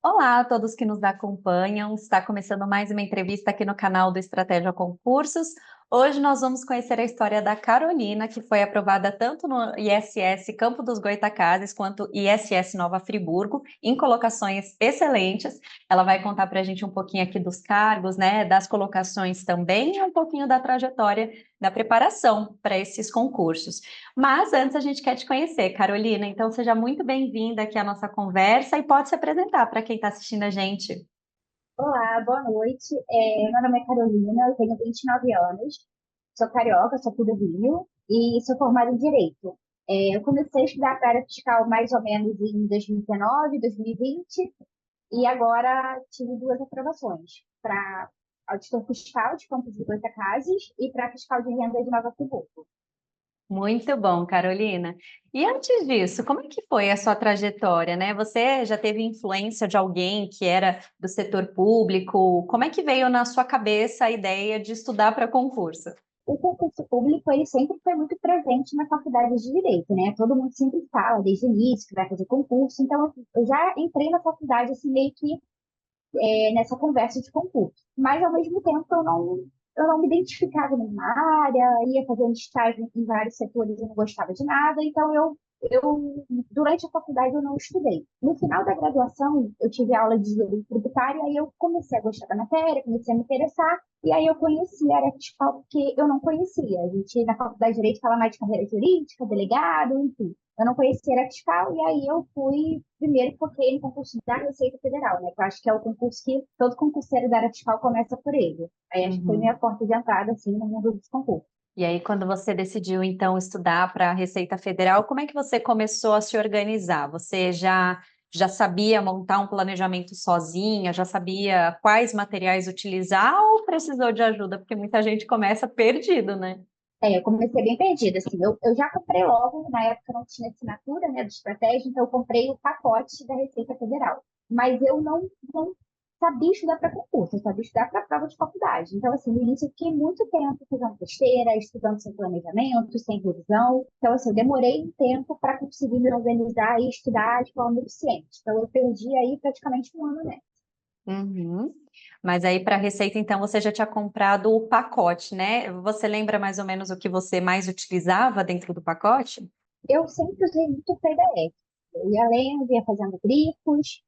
Olá a todos que nos acompanham. Está começando mais uma entrevista aqui no canal do Estratégia Concursos. Hoje nós vamos conhecer a história da Carolina, que foi aprovada tanto no ISS Campo dos Goytacazes quanto ISS Nova Friburgo, em colocações excelentes. Ela vai contar para a gente um pouquinho aqui dos cargos, né, das colocações também e um pouquinho da trajetória da preparação para esses concursos. Mas antes a gente quer te conhecer, Carolina, então seja muito bem-vinda aqui à nossa conversa e pode se apresentar para quem está assistindo a gente. Olá, boa noite. Meu nome é Carolina, eu tenho 29 anos, sou carioca, sou aqui do Rio e sou formada em Direito. Eu comecei a estudar para a área fiscal mais ou menos em 2019, 2020 e agora tive duas aprovações para auditor fiscal de Campos de Goytacazes e para fiscal de renda de Nova Friburgo. Muito bom, Carolina. E antes disso, como é que foi a sua trajetória, né? Você já teve influência de alguém que era do setor público? Como é que veio na sua cabeça a ideia de estudar para concurso? O concurso público, ele sempre foi muito presente na faculdade de Direito, né? Todo mundo sempre fala desde o início que vai fazer concurso, então eu já entrei na faculdade assim meio que nessa conversa de concurso. Mas, ao mesmo tempo, eu não me identificava numa área, ia fazendo estágio em vários setores e não gostava de nada, então durante a faculdade, eu não estudei. No final da graduação, eu tive aula de direito tributário, aí eu comecei a gostar da matéria, comecei a me interessar, e aí eu conheci a área fiscal porque eu não conhecia. A gente, na faculdade de Direito, fala mais de carreira jurídica, delegado, enfim. Eu não conhecia a área fiscal, e aí eu fui, primeiro foquei no concurso da Receita Federal, né? Que eu acho que é o concurso que todo concurseiro da área fiscal começa por ele. Aí acho que foi minha Uhum. porta de entrada, assim, no mundo dos concursos. E aí, quando você decidiu, então, estudar para a Receita Federal, como é que você começou a se organizar? Você já sabia montar um planejamento sozinha? Já sabia quais materiais utilizar ou precisou de ajuda? Porque muita gente começa perdido, né? Eu comecei bem perdida, assim, eu já comprei logo, na época não tinha assinatura, né, do estratégia, então eu comprei o pacote da Receita Federal. Mas eu não sabia estudar para concurso, eu sabia estudar para prova de faculdade. Então, assim, no início eu fiquei muito tempo fazendo besteira, estudando sem planejamento, sem revisão. Então, assim, eu demorei um tempo para conseguir me organizar e estudar de forma eficiente. Então, eu perdi aí praticamente um ano, né? Uhum. Mas aí para a Receita, então, você já tinha comprado o pacote, né? Você lembra mais ou menos o que você mais utilizava dentro do pacote? Eu sempre usei muito PDF. Eu ia lendo, ia fazendo grifos,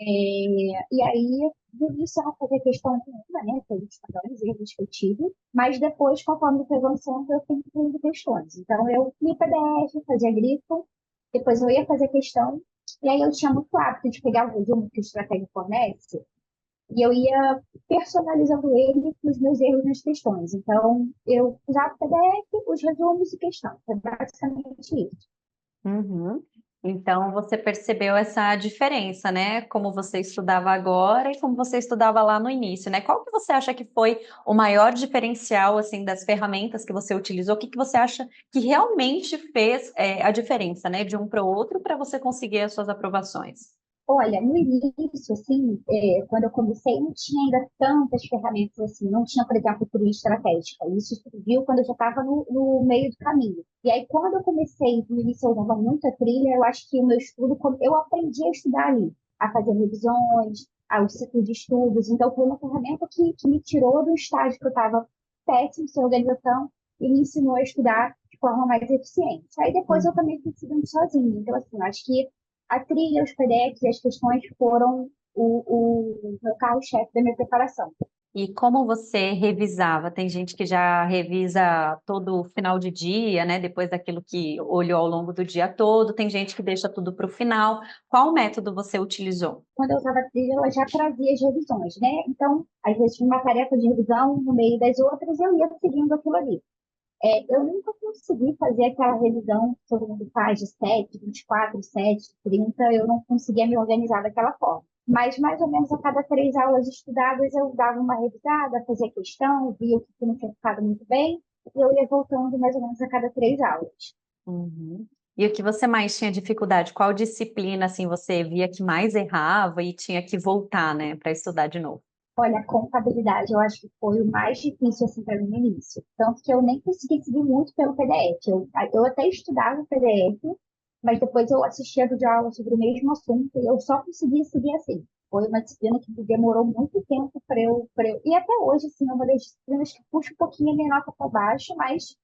e aí, do início, eu não fazia questão nenhuma, né? Foi os padrões, erros que eu tive. Mas depois, conforme foi avançando, eu fui incluindo questões. Então, eu li PDF, fazia grifo, depois eu ia fazer questão. E aí, eu tinha muito hábito de pegar o resumo que o Estratégia fornece e eu ia personalizando ele com os meus erros nas questões. Então, eu usava o PDF, os resumos e questão. Foi basicamente isso. Uhum. Então você percebeu essa diferença, né? Como você estudava agora e como você estudava lá no início, né? Qual que você acha que foi o maior diferencial, assim, das ferramentas que você utilizou? O que que você acha que realmente fez, a diferença, né? De um para o outro para você conseguir as suas aprovações? Olha, no início, assim, quando eu comecei, não tinha ainda tantas ferramentas assim, não tinha, por exemplo, trilha estratégica. Isso surgiu quando eu já estava no meio do caminho. E aí, quando eu comecei, no início eu usava muita trilha, eu acho que o meu estudo, eu aprendi a estudar ali, a fazer revisões, ao ciclo de estudos. Então, foi uma ferramenta que me tirou do estágio que eu estava péssimo sem organização e me ensinou a estudar de forma mais eficiente. Aí depois eu também fui estudando sozinha. Então, assim, eu acho que a trilha, os PDFs e as questões foram o meu carro-chefe da minha preparação. E como você revisava? Tem gente que já revisa todo final de dia, né? Depois daquilo que olhou ao longo do dia todo. Tem gente que deixa tudo para o final. Qual método você utilizou? Quando eu usava a trilha, ela já trazia as revisões, né? Então, às vezes, tinha uma tarefa de revisão no meio das outras, eu ia seguindo aquilo ali. Eu nunca consegui fazer aquela revisão que todo mundo faz de 7, 24, 7, 30. Eu não conseguia me organizar daquela forma. Mas, mais ou menos, a cada 3 aulas estudadas, eu dava uma revisada, fazia questão, via o que não tinha ficado muito bem, e eu ia voltando mais ou menos a cada 3 aulas. Uhum. E o que você mais tinha dificuldade? Qual disciplina, assim, você via que mais errava e tinha que voltar, né, para estudar de novo? Olha, a contabilidade eu acho que foi o mais difícil assim para mim no início. Tanto que eu nem consegui seguir muito pelo PDF. Eu até estudava o PDF, mas depois eu assistia videoaula sobre o mesmo assunto e eu só conseguia seguir assim. Foi uma disciplina que demorou muito tempo para eu. E até hoje, assim, é uma das disciplinas que puxa um pouquinho a minha nota para baixo, mas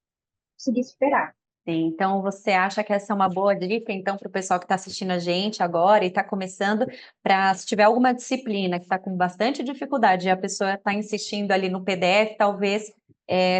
consegui superar. Sim, então você acha que essa é uma boa dica, então, para o pessoal que está assistindo a gente agora e está começando, para se tiver alguma disciplina que está com bastante dificuldade e a pessoa está insistindo ali no PDF, talvez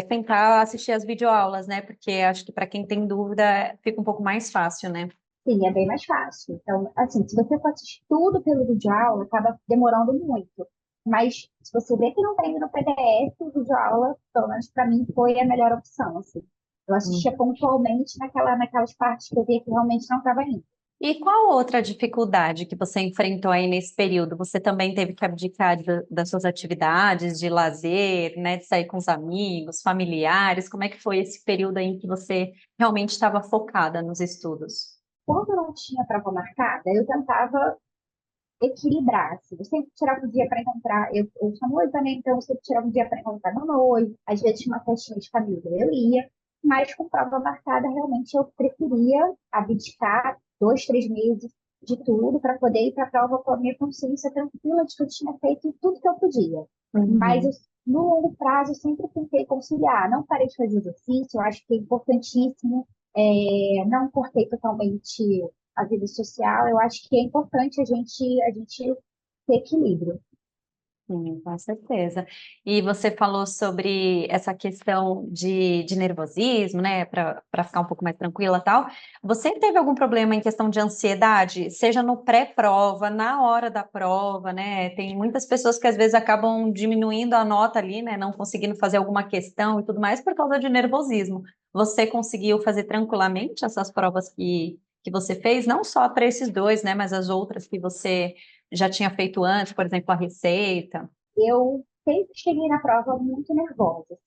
tentar assistir as videoaulas, né? Porque acho que para quem tem dúvida fica um pouco mais fácil, né? Sim, é bem mais fácil. Então, assim, se você for assistir tudo pelo videoaula, acaba demorando muito. Mas se você vê que não tem no PDF, o videoaula, pelo menos para mim, foi a melhor opção, assim. Eu assistia pontualmente naquelas partes que eu via que realmente não estava indo. E qual outra dificuldade que você enfrentou aí nesse período? Você também teve que abdicar das suas atividades de lazer, né, de sair com os amigos, familiares? Como é que foi esse período aí em que você realmente estava focada nos estudos? Quando eu não tinha prova marcada, eu tentava equilibrar, assim. Eu sempre tirava um dia para encontrar, eu sou noiva, né? Então eu sempre tirava um dia para encontrar meu noivo. Às vezes tinha uma festinha de família, eu ia. Mas com prova marcada, realmente eu preferia abdicar 2, 3 meses de tudo para poder ir para a prova com a minha consciência tranquila de que eu tinha feito tudo que eu podia. Mas Uhum. no longo prazo, eu sempre tentei conciliar. Não parei de fazer exercício, eu acho que é importantíssimo. Não cortei totalmente a vida social. Eu acho que é importante a gente ter equilíbrio. Sim, com certeza. E você falou sobre essa questão de nervosismo, né, para ficar um pouco mais tranquila e tal. Você teve algum problema em questão de ansiedade, seja no pré-prova, na hora da prova, né? Tem muitas pessoas que às vezes acabam diminuindo a nota ali, né, não conseguindo fazer alguma questão e tudo mais por causa de nervosismo. Você conseguiu fazer tranquilamente essas provas que você fez, não só para esses dois, né, mas as outras que você já tinha feito antes, por exemplo, a receita? Eu sempre cheguei na prova muito nervosa.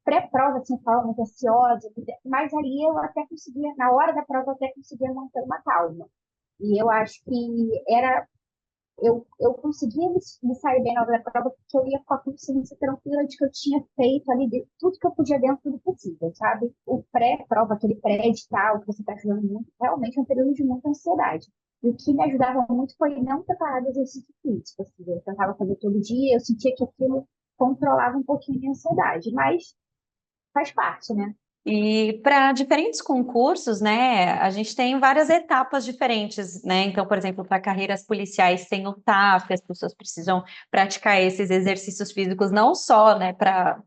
Pré-prova, assim, eu estava muito ansiosa, mas ali eu até conseguia, na hora da prova, eu até conseguia manter uma calma. E eu acho que eu conseguia me sair bem na hora da prova porque eu ia com a consciência tranquila de que eu tinha feito ali tudo que eu podia dentro do possível, sabe? O pré-prova, aquele pré-edital que você está estudando muito, realmente é um período de muita ansiedade. E o que me ajudava muito foi não preparar de exercício físico. Assim, eu tentava fazer todo dia, eu sentia que aquilo controlava um pouquinho a minha ansiedade, mas faz parte, né? E para diferentes concursos, né, a gente tem várias etapas diferentes, né? Então, por exemplo, para carreiras policiais tem o TAF, as pessoas precisam praticar esses exercícios físicos não só, né, para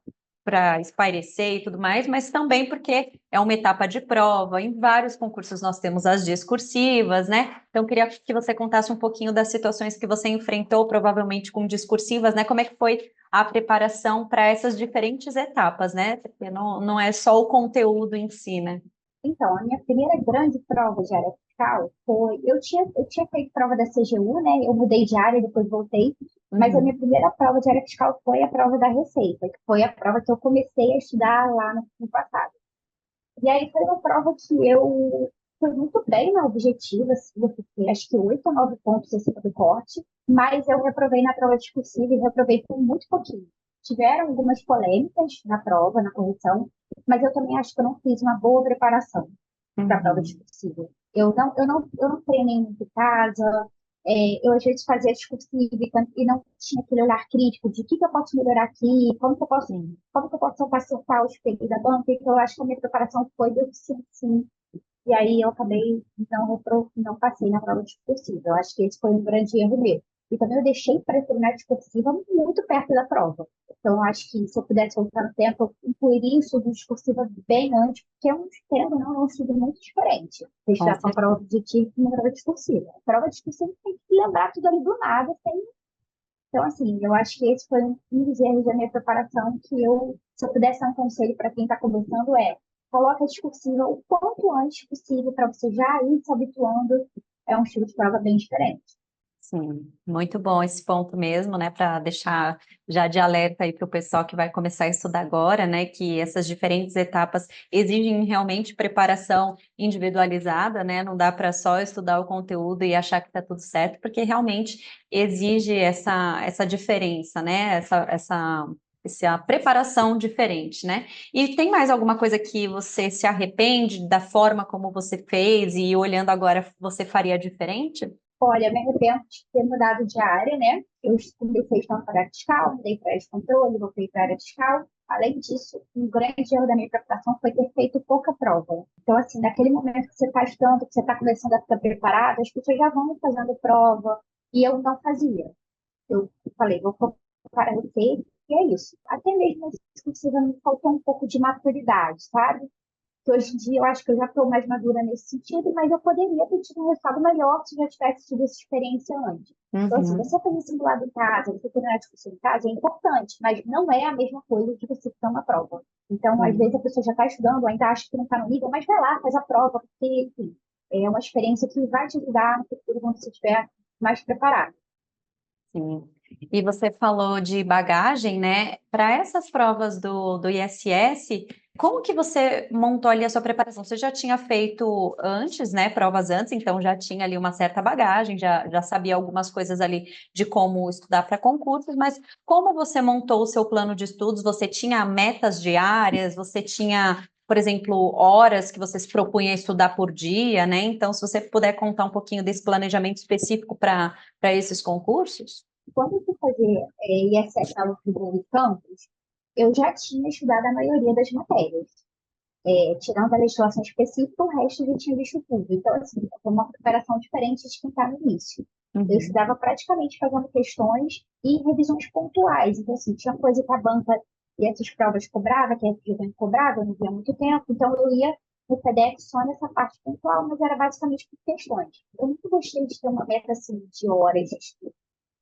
espairecer e tudo mais, mas também porque é uma etapa de prova. Em vários concursos nós temos as discursivas, né? Então, queria que você contasse um pouquinho das situações que você enfrentou, provavelmente com discursivas, né? Como é que foi a preparação para essas diferentes etapas, né? Porque não é só o conteúdo em si, né? Então, a minha primeira grande prova de área fiscal foi. Eu tinha feito prova da CGU, né? Eu mudei de área, depois voltei. Mas a minha Uhum. primeira prova de área fiscal foi a prova da Receita, que foi a prova que eu comecei a estudar lá no passado. E aí foi uma prova que eu fui muito bem na objetiva, assim, eu fiquei acho que 8 ou 9 pontos acima do corte, mas eu reprovei na prova discursiva e reprovei por muito pouquinho. Tiveram algumas polêmicas na prova, na correção, mas eu também acho que eu não fiz uma boa preparação para a prova Uhum. discursiva. Eu não treinei muito em casa, eu às vezes fazia discursiva e não tinha aquele olhar crítico de o que, que eu posso melhorar aqui, Sim. como que eu posso acertar o espelho da banca, então eu acho que a minha preparação foi deficiente, sim. E aí eu acabei, não passei na prova discursiva. Eu acho que esse foi um grande erro meu. E também eu deixei para terminar a discursiva muito perto da prova. Então, eu acho que se eu pudesse voltar no tempo, eu incluiria o estudo discursiva bem antes, porque querendo ou não, é um estudo muito diferente. Você Com estudar para uma prova certeza. objetiva e uma prova discursiva. A prova discursiva tem que lembrar tudo ali do nada, sem. Então, assim, eu acho que esse foi um dos erros da minha preparação que se eu pudesse dar um conselho para quem está começando, coloque a discursiva o quanto antes possível para você já ir se habituando. É um estilo de prova bem diferente. Sim, muito bom esse ponto mesmo, né? Para deixar já de alerta aí para o pessoal que vai começar a estudar agora, né? Que essas diferentes etapas exigem realmente preparação individualizada, né? Não dá para só estudar o conteúdo e achar que está tudo certo, porque realmente exige essa diferença, né? essa preparação diferente, né? E tem mais alguma coisa que você se arrepende da forma como você fez e olhando agora você faria diferente? Olha, me arrependo de ter mudado de área, né? Eu comecei a para área fiscal, mudei para área de controle, voltei para área fiscal. Além disso, um grande erro da minha preparação foi ter feito pouca prova. Então, assim, naquele momento que você está estudando, que você está começando a ficar preparado, as pessoas já vão fazendo prova, e eu não fazia. Eu falei, vou focar para você, e é isso. Até mesmo esse possível me faltou um pouco de maturidade, sabe? Que hoje em dia eu acho que eu já estou mais madura nesse sentido, mas eu poderia ter tido um resultado melhor se eu já tivesse tido essa experiência antes. Então, assim, Uhum, você fazer simulado em casa, você ter uma discussão em casa é importante, mas não é a mesma coisa que você ter uma prova. Então, às vezes sim, a pessoa já está estudando, ainda acha que não está no nível, mas vai lá, faz a prova, porque, enfim, é uma experiência que vai te ajudar no futuro quando você estiver mais preparado. sim. E você falou de bagagem, né? Para essas provas do ISS, como que você montou ali a sua preparação? Você já tinha feito antes, né? Provas antes, então já tinha ali uma certa bagagem, já sabia algumas coisas ali de como estudar para concursos, mas como você montou o seu plano de estudos? Você tinha metas diárias? Você tinha, por exemplo, horas que você se propunha a estudar por dia, né? Então, se você puder contar um pouquinho desse planejamento específico para esses concursos? Quando eu fui fazer ISS na UFBA e Campus, eu já tinha estudado a maioria das matérias. Tirando a legislação específica, o resto eu já tinha visto tudo. Então, assim, foi uma preparação diferente de quem está no início. Eu Uhum. estudava praticamente fazendo questões e revisões pontuais. Então, assim, tinha coisa que a banca e essas provas cobrava, que a FGV cobrava, eu não via muito tempo. Então, eu ia no PDF só nessa parte pontual, mas era basicamente por questões. Eu nunca gostei de ter uma meta, assim, de horas de estudo.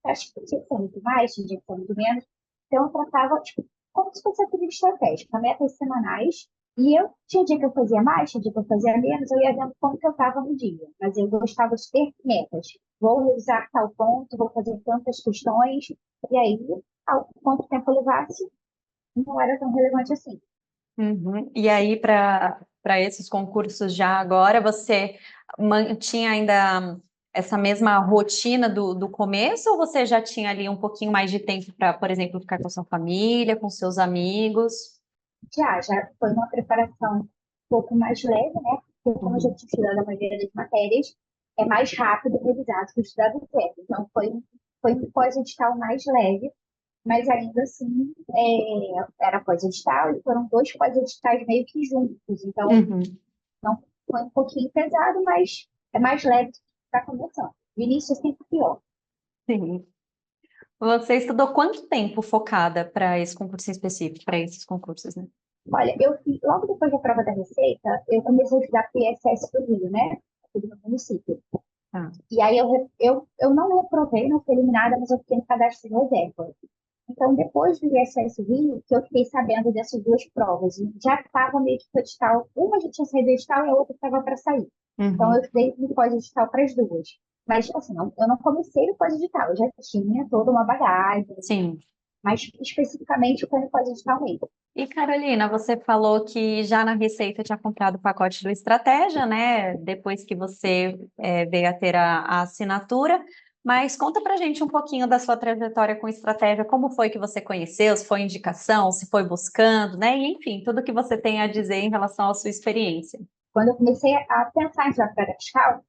Acho que tinha que ser muito mais, tinha que ser muito menos. Então, eu tratava, tipo, como se fosse aquilo estratégico, metas semanais. E eu tinha dia que eu fazia mais, tinha dia que eu fazia menos, eu ia vendo como que eu estava no dia. Mas eu gostava de ter metas. Vou revisar tal ponto, vou fazer tantas questões, e aí, quanto tempo eu levasse, não era tão relevante assim. Uhum. E aí, para esses concursos já agora, você mantinha ainda essa mesma rotina do começo, ou você já tinha ali um pouquinho mais de tempo para, por exemplo, ficar com sua família, com seus amigos? Já foi uma preparação um pouco mais leve, né? Porque como eu já Uhum. tinha estudado a maioria das matérias, é mais rápido revisar do que estudar do zero. Então, foi um pós-edital mais leve, mas ainda assim, era pós-edital e foram dois pós-editais meio que juntos. Então, Uhum. não foi um pouquinho pesado, mas é mais leve do que está começando. O início é sempre pior. Sim. Você estudou quanto tempo focada para esse concurso em específico, para esses concursos, né? Olha, logo depois da prova da Receita, eu comecei a estudar PSS do Rio, né? Aqui do meu município. Tá. E aí eu não reprovei, não fui eliminada, mas eu fiquei no cadastro de reserva. Então, depois do ISS Rio, que eu fiquei sabendo dessas duas provas, e já estava meio que com o edital, uma já tinha saído do edital e a outra estava para sair. Então, eu Uhum. estudei no pós-edital para as duas. Mas, assim, eu não comecei no pós-edital, eu já tinha toda uma bagagem, Sim. mas especificamente foi no pós-edital mesmo. E Carolina, você falou que já na Receita tinha comprado o pacote do Estratégia, né? Depois que você veio a ter a assinatura. Mas conta pra gente um pouquinho da sua trajetória com Estratégia. Como foi que você conheceu? Se foi indicação, se foi buscando, né? E enfim, tudo que você tem a dizer em relação à sua experiência. Quando eu comecei a pensar em estudar para fiscal,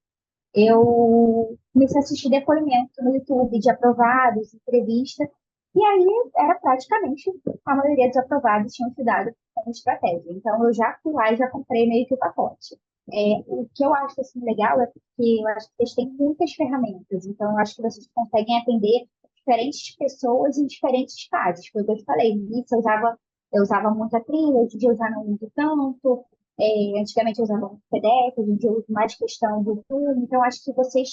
eu comecei a assistir depoimento no YouTube de aprovados, entrevista, e aí era praticamente a maioria dos aprovados tinham estudado como estratégia. Então eu já fui lá e já comprei meio que o pacote. O que eu acho assim legal é porque eu acho que vocês têm muitas ferramentas, então eu acho que vocês conseguem atender diferentes pessoas em diferentes fases. Foi o que eu te falei, no início eu usava muito a trilha, hoje em dia eu já não uso tanto, antigamente eu usava muito PDF, hoje em dia eu uso mais questão do Zoom, então acho que você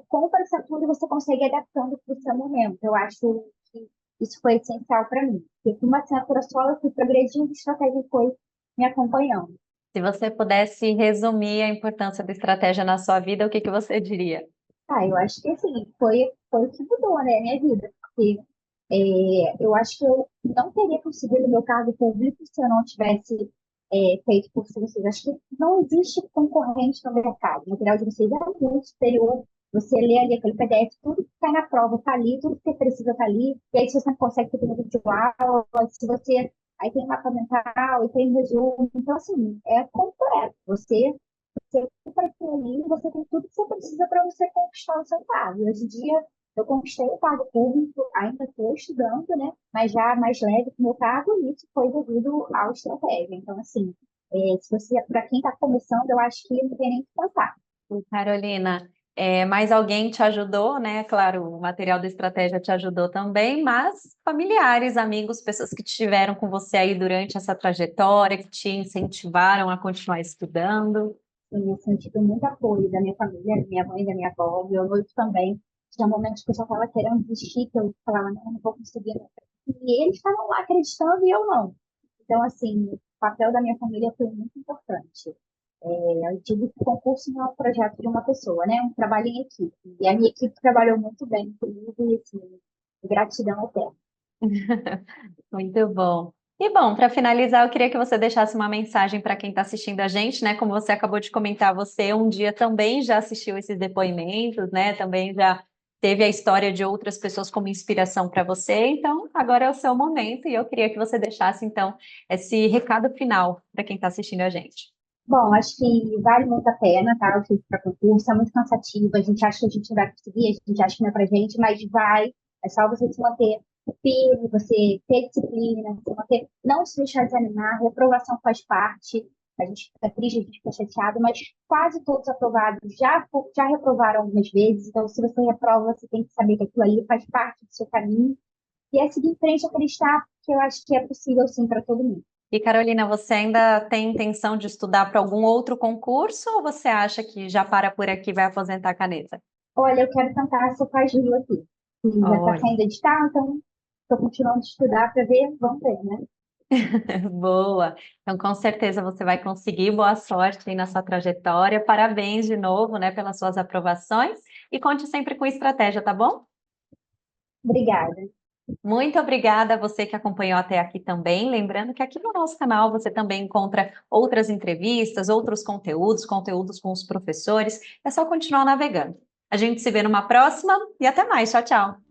compra essa tudo e você consegue ir adaptando para o seu momento. Eu acho que isso foi essencial para mim. Porque com uma assinatura só, eu fui progredindo, a estratégia foi me acompanhando. Se você pudesse resumir a importância da estratégia na sua vida, o que que você diria? Eu acho que assim, foi o que mudou, né, a minha vida. Porque eu acho que eu não teria conseguido meu cargo público se eu não tivesse feito curso de vocês. Acho que não existe concorrente no mercado. O material de vocês é muito superior Você lê ali aquele PDF, tudo que está na prova está ali, tudo que você precisa está ali. E aí, se você não consegue, você tem um vídeo aula, se você. Aí tem mapa mental, e tem resumo. Então, assim, é completo. Você para aquilo ali, você tem tudo que você precisa para você conquistar o seu cargo. Hoje em dia, eu conquistei o cargo público, ainda estou estudando, né? Mas já mais leve que o meu cargo, e isso foi devido à estratégia. Então, assim, se você, para quem está começando, eu acho que não tem nem que pensar. Carolina, mais alguém te ajudou, né? Claro, o material da estratégia te ajudou também, mas familiares, amigos, pessoas que estiveram com você aí durante essa trajetória, que te incentivaram a continuar estudando. Eu senti muito apoio da minha família, da minha mãe, da minha avó, meu noivo também. Tinha momentos que eu já estava querendo desistir, que eu falava, não vou conseguir. E eles estavam lá acreditando e eu não. Então, assim, o papel da minha família foi muito importante. Eu digo que o concurso não é um projeto de uma pessoa, né? É um trabalho em equipe. E a minha equipe trabalhou muito bem comigo e, assim, gratidão eterna. Muito bom. E bom, para finalizar, eu queria que você deixasse uma mensagem para quem está assistindo a gente, né? Como você acabou de comentar, você um dia também já assistiu esses depoimentos, né? Também já teve a história de outras pessoas como inspiração para você. Então, agora é o seu momento e eu queria que você deixasse, então, esse recado final para quem está assistindo a gente. Bom, acho que vale muito a pena, tá? O feito para concurso é muito cansativo. A gente acha que a gente não vai conseguir, a gente acha que não é pra gente, mas vai. É só você se manter firme, você ter disciplina, se manter, não se deixar desanimar. Reprovação faz parte. A gente fica triste, a gente fica chateado, mas quase todos aprovados já reprovaram algumas vezes. Então, se você reprova, você tem que saber que aquilo ali faz parte do seu caminho. E é seguir em frente, acreditar, que eu acho que é possível sim para todo mundo. E Carolina, você ainda tem intenção de estudar para algum outro concurso ou você acha que já para por aqui e vai aposentar a caneta? Olha, eu quero tentar essa Faz-Rio aqui. E já está Olha. saindo edital, então estou continuando a estudar para ver, vamos ver, né? Boa. Então, com certeza você vai conseguir. Boa sorte aí na sua trajetória. Parabéns de novo, né, pelas suas aprovações. E conte sempre com estratégia, tá bom? Obrigada. Muito obrigada a você que acompanhou até aqui também. Lembrando que aqui no nosso canal você também encontra outras entrevistas, outros conteúdos, conteúdos com os professores. É só continuar navegando. A gente se vê numa próxima e até mais. Tchau, tchau.